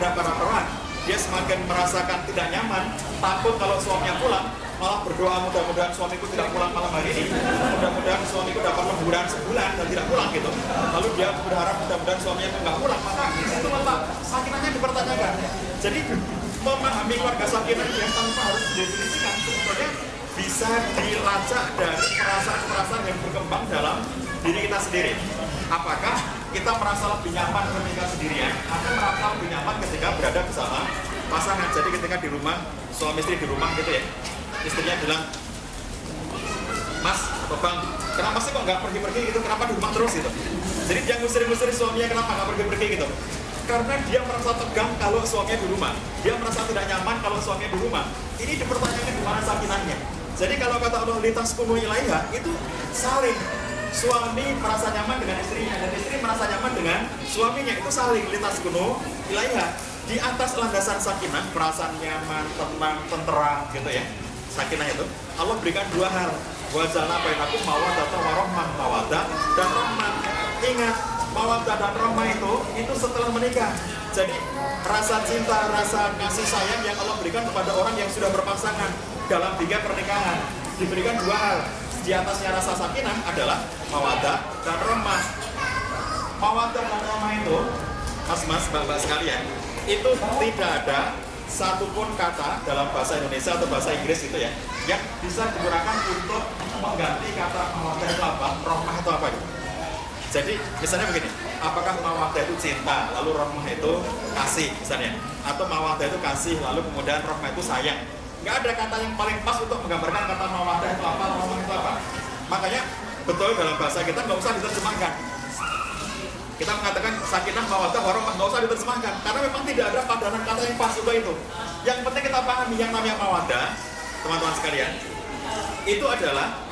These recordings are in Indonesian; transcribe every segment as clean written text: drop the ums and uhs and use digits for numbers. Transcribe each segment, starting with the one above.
ada para perang, dia semakin merasakan tidak nyaman, takut kalau suaminya pulang, malah berdoa mudah-mudahan suamiku tidak pulang malam hari ini, mudah-mudahan suamiku dapat liburan sebulan dan tidak pulang gitu. Lalu dia berharap mudah-mudahan suaminya nggak pulang, maka itu letak sakinahnya dipertanyakan. Jadi memahami keluarga sakinah yang tanpa harus didefinisikan sebetulnya bisa dilacak dari perasaan-perasaan yang berkembang dalam diri kita sendiri. Apakah kita merasa lebih nyaman ketika sendirian atau merasa lebih nyaman ketika berada bersama pasangan? Jadi ketika di rumah, suami istri di rumah gitu ya, istrinya bilang, Mas atau Bang, kenapa sih kok nggak pergi-pergi gitu, kenapa di rumah terus gitu. Jadi dia ngusir-ngusir suaminya, kenapa nggak pergi-pergi gitu. Karena dia merasa tegang kalau suaminya di rumah, dia merasa tidak nyaman kalau suaminya di rumah. Ini dipertanyakan di mana sakinahnya. Jadi kalau kata Allah litaskunu ilaiha, itu saling. Suami merasa nyaman dengan istrinya dan istri merasa nyaman dengan suaminya, itu saling litaskunu ilaiha. Di atas landasan sakinah, perasaan nyaman, tenang, tenteram gitu ya. Sakinah itu Allah berikan dua hal. Wa ja'alna bainakum mawaddatan wa rahmah, mawaddah dan rahmah. Ingat, mawaddah dan rahmah itu setelah menikah. Jadi rasa cinta, rasa kasih sayang yang Allah berikan kepada orang yang sudah berpasangan dalam tiga pernikahan diberikan dua hal. Di atasnya rasa sakinah adalah mawaddah dan rahmah. Mawaddah dan rahmah itu, mas-mas, mbak-mbak sekalian, itu tidak ada satupun kata dalam bahasa Indonesia atau bahasa Inggris itu ya yang bisa digunakan untuk mengganti kata mawaddah itu apa, rahmah itu apa gitu. Jadi misalnya begini, apakah mawaddah itu cinta, lalu rahmah itu kasih misalnya, atau mawaddah itu kasih, lalu kemudian rahmah itu sayang. Nggak ada kata yang paling pas untuk menggambarkan kata mawaddah itu apa, rahmah itu apa. Makanya betul dalam bahasa kita nggak usah diterjemahkan. Kita mengatakan sakinah, mawaddah, warahmah, nggak usah diterjemahkan karena memang tidak ada padanan kata yang pas untuk itu. Yang penting kita pahami yang namanya mawaddah, teman-teman sekalian, itu adalah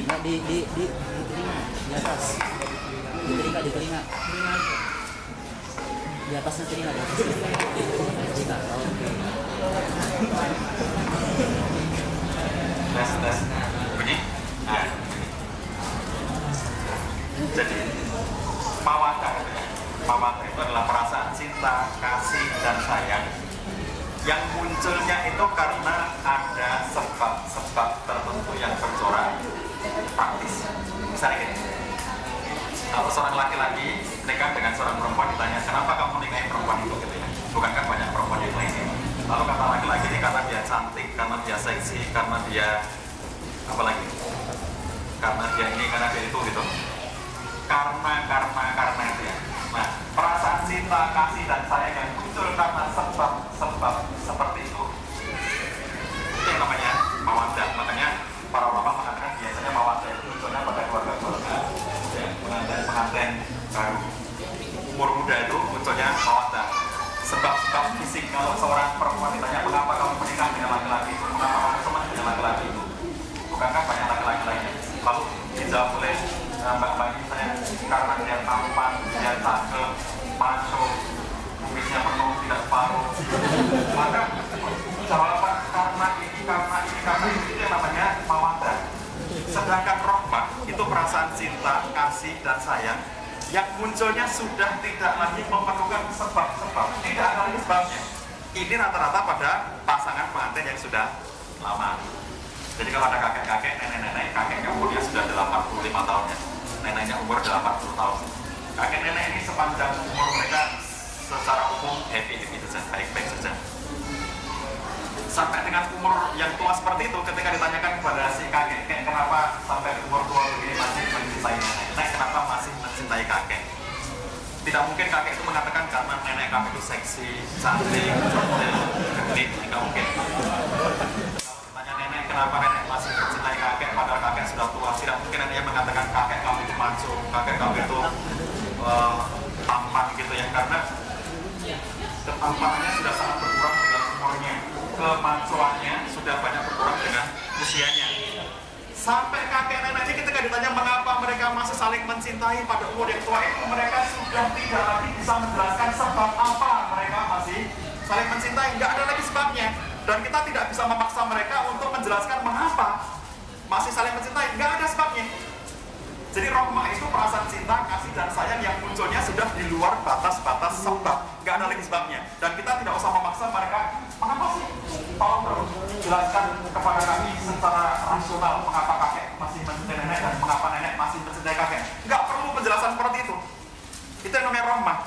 Nggak di telinga, di atas. Di telinga. Di atasnya telinga, di atas. Telinga. Oke. Tes. Bunyi? Nah. Jadi mawaddah itu adalah perasaan cinta, kasih, dan sayang yang munculnya itu karena ada sebab-sebab tertentu yang bercorak praktis. Misalnya gini, kalau seorang laki-laki nikah dengan seorang perempuan, ditanya kenapa kamu nikahin perempuan itu gitu ya, bukankah banyak perempuan yang lain. Lalu kata laki-laki ini karena dia cantik, karena dia seksi, karena dia apalagi, karena dia ini, karena dia itu gitu. Karena itu ya. Nah, perasaan cinta, kasih, dan sayang yang muncul karena sebab seperti itu yang namanya mawaddah. Makanya para ulama mengatakan biasanya mawaddah itu munculnya pada keluarga-keluarga ya, pengantin baru umur muda itu munculnya mawaddah. Sebab-sebab fisik, kalau seorang perempuan ditanya mengapa kamu menikah dengan laki-laki itu, mengapa kamu teman dengan laki-laki itu, bukankah banyak laki-laki lainnya? Lalu dijawab oleh mbak-mbak ini, saya karena dia tampan, dia cakep, maco, kumisnya penuh, tidak separuh. Maka jawaban karena ini itu yang namanya mawaddah. Sedangkan rahmah itu perasaan cinta, kasih, dan sayang yang munculnya sudah tidak lagi memerlukan sebab-sebab, tidak ada lagi sebabnya. Ini rata-rata pada pasangan pengantin yang sudah lama. Jadi kalau ada kakek-kakek, nenek-nenek, kakeknya umurnya sudah 85 tahun ya, neneknya umur 80 tahun. Kakek-nenek ini sepanjang umur mereka secara umum happy-happy saja, baik-baik saja. Sampai dengan umur yang tua seperti itu, ketika ditanyakan kepada si kakek, kenapa sampai umur tua begini masih mencintai nenek, kenapa masih mencintai kakek? Tidak mungkin kakek itu mengatakan karena nenek kami itu seksi, cantik, gendut, tidak mungkin. Tanya nenek kenapa nenek masih mencintai kakek padahal kakek sudah tua, tidak mungkin neneknya mengatakan kakek kami itu maco, kakek kami itu tampan gitu ya, karena ketampanannya sudah sangat berkurang dengan umurnya, kemacoannya sudah banyak berkurang dengan usianya. Sampai kakek neneknya ketika ditanya mengapa mereka masih saling mencintai pada umur yang tua itu, mereka sudah tidak lagi bisa menjelaskan sebab apa mereka masih saling mencintai, nggak ada lagi sebabnya. Dan kita tidak bisa memaksa mereka untuk menjelaskan mengapa. masih saling mencintai? Nggak ada sebabnya. Jadi rahmah itu perasaan cinta, kasih dan sayang yang munculnya sudah di luar batas-batas sebab, nggak ada lagi sebabnya. Dan kita tidak usah memaksa mereka. Mengapa sih? Tolong dong jelaskan kepada kami secara rasional mengapa kakek masih mencintai nenek dan mengapa nenek masih mencintai kakek. Nggak perlu penjelasan seperti itu. Itu yang namanya rahmah.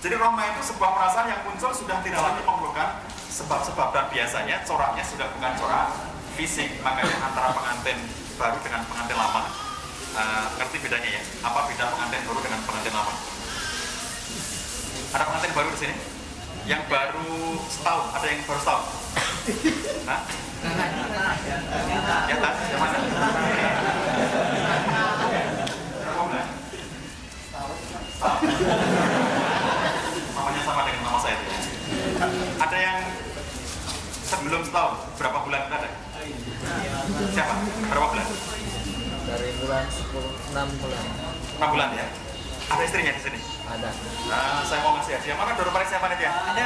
Jadi rahmah itu sebuah perasaan yang muncul sudah tidak lagi memerlukan sebab-sebab, dan biasanya coraknya sudah bukan corak fisik. Makanya antara pengantin baru dengan pengantin lama, ngerti bedanya ya? Apa beda pengantin baru dengan pengantin lama? Ada pengantin baru di sini? Yang baru setahun, ada yang baru setahun? Hah? Ya tak? Yang mana? Namanya sama dengan nama saya itu. Ada yang sebelum setahun, berapa bulan ada? Siapa? Berapa bulan? Dari bulan 10, 6 bulan. 6 bulan ya? Ada istrinya di sini? Ada. Nah, saya mau ngasih hadiah. Mana door prize siapa nih dia? Ada.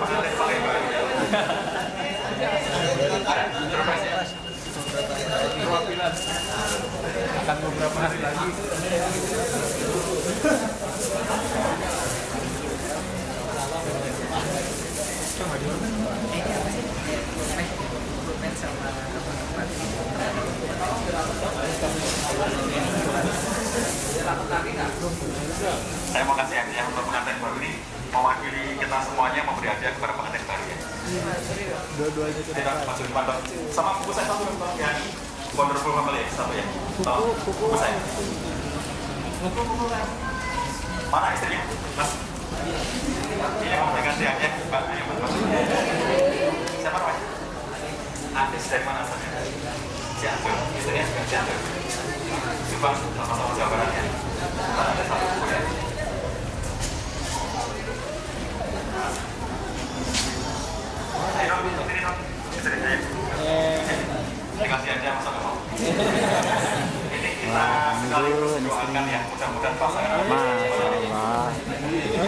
Pengantin paling baru ya. Ada door prize ya? Perwakilan akan beberapa hari lagi. Saya mau kasih hadiah untuk pengantin baru ini, mewakili kita semuanya memberi hadiah kepada pengantin baru ya. Dua-duanya Tidak masuk di pantat. Sama buku saya satu dong, ya. Wonderful Family satu ya. Tolong buku saya. Buku saya. Mana istrinya? Mas. Ini mau saya kasih hadiah, Mbak. Ayo Mas. Siapa namanya? Andis dari mana asalnya? Cianjur. Istrinya juga Cianjur. Subang sama-sama Jawa Barat ya. Ada satu buku ya. Ayo dong, sini dong. Istri saya. Dikasih aja masa nggak mau. Ini kita sekaligus doakan ya, mudah-mudahan pasangan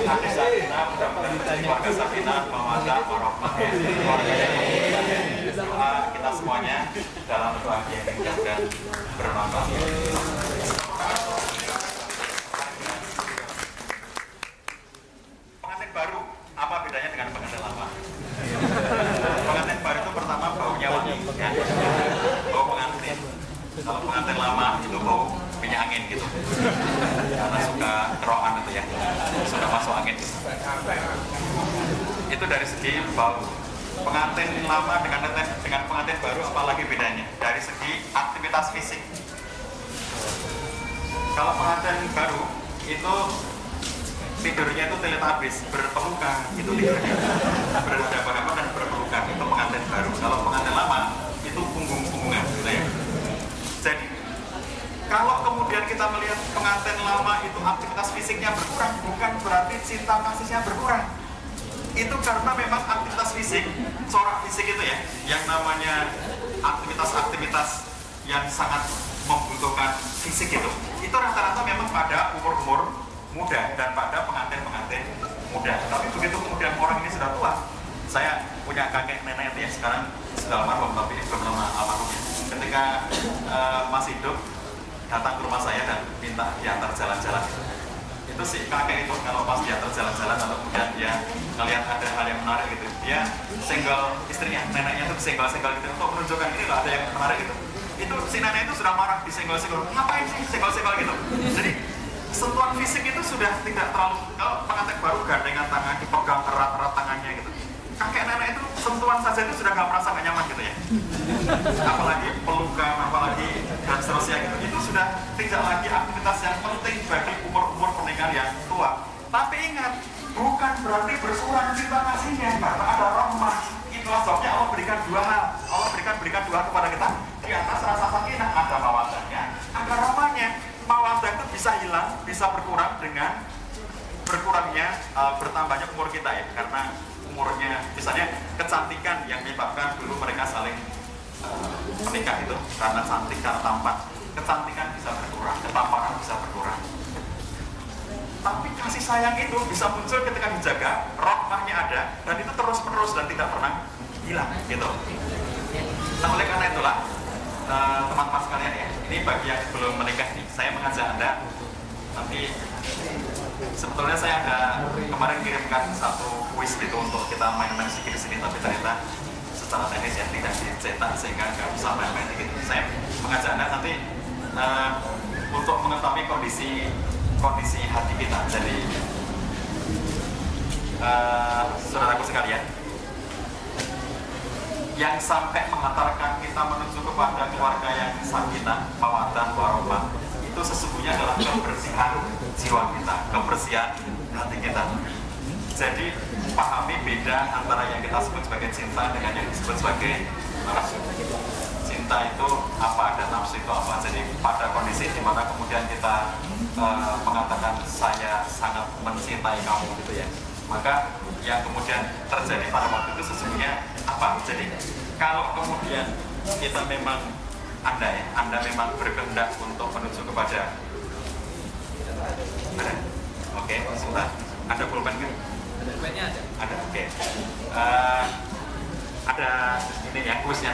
hati kita mudah-mudahan menjadi keluarga sakinah, mawaddah, warahmah, keluarga yang doa kita semuanya dalam doa yang indah dan bermanfaat. Pengantin baru, apa bedanya dengan pengantin lama? Pengantin baru itu pertama baunya wangi, ya. Bau pengantin. Kalau pengantin lama itu bau minyak angin gitu, karena suka kerokan itu ya, suka masuk angin. Itu dari segi bau. Pengantin lama dengan pengantin baru apalagi bedanya? Dari segi aktivitas fisik. Kalau pengantin baru itu tidurnya itu teletabis, berpelukan, itu tidurnya berhadapan-hadapan dan berpelukan, itu pengantin baru. Kalau pengantin lama itu punggung-punggungan gitu ya. Jadi kalau kemudian kita melihat pengantin lama itu aktivitas fisiknya berkurang, bukan berarti cinta kasihnya berkurang. Itu karena memang aktivitas fisik, corak fisik itu ya, yang namanya aktivitas-aktivitas yang sangat membutuhkan fisik itu rata-rata memang pada umur-umur muda dan pada pengantin-pengantin muda. Tapi begitu kemudian orang ini sudah tua, saya punya kakek nenek ya, sekarang sudah almarhum tapi belum lama almarhumnya. Ketika masih hidup, datang ke rumah saya dan minta diantar jalan-jalan. Itu si kakek itu kalau pas diantar jalan-jalan atau kemudian dia ngelihat ada hal yang menarik gitu, dia senggol istrinya, neneknya itu senggol-senggol gitu untuk menunjukkan ini loh ada yang menarik gitu. Itu si nenek itu sudah marah disenggol-senggol, ngapain sih senggol-senggol gitu. Jadi sentuhan fisik itu sudah tidak terlalu, kalau pengantin baru gandengan tangan, dipegang erat-erat tangannya gitu. Kakek nenek itu sentuhan saja itu sudah nggak merasa nggak nyaman gitu ya. Apalagi pelukan, apalagi dan seterusnya gitu. Itu sudah tidak lagi aktivitas yang penting bagi umur-umur pernikahan yang tua. Tapi ingat, bukan berarti berkurang cinta kasihnya karena ada rahmah. Itulah sebabnya Allah berikan dua hal. Allah berikan dua hal kepada kita. Di atas rasa sakinah ada mawaddahnya, ada rahmahnya. Mawaddah itu bisa hilang, bisa berkurang dengan berkurangnya, bertambahnya umur kita ya, karena umurnya, misalnya kecantikan yang menyebabkan dulu mereka saling menikah itu karena cantik, karena tampan. Kecantikan bisa berkurang, ketampanan bisa berkurang. Tapi kasih sayang itu bisa muncul ketika dijaga, rahmahnya ada, dan itu terus-menerus dan tidak pernah hilang gitu. Nah, oleh karena itulah teman-teman sekalian ya, ini bagi yang belum menikah nih, saya mengajak Anda nanti. Sebetulnya saya ada kemarin kirimkan satu kuis gitu untuk kita main-main sedikit di sini, tapi ternyata secara teknis ya tidak dicetak sehingga nggak bisa main-main gitu. Saya mengajak Anda nanti untuk mengetahui kondisi hati kita. Jadi saudaraku sekalian, yang sampai mengantarkan kita menuju kepada keluarga yang sakinah, mawaddah, warahmah, itu sesungguhnya adalah kebersihan jiwa kita, kebersihan hati kita. Jadi pahami beda antara yang kita sebut sebagai cinta dengan yang disebut sebagai nafsu. Cinta itu apa dan nafsu itu apa. Jadi pada kondisi di mana kemudian kita mengatakan saya sangat mencintai kamu gitu ya, maka yang kemudian terjadi pada waktu itu sesungguhnya apa? Jadi kalau kemudian kita memang Anda memang berkehendak untuk menuju kepada ada, oke, sebentar, ada pulpen kan? Ada pulpennya ada. Ada, oke. Ada ini ya kuisnya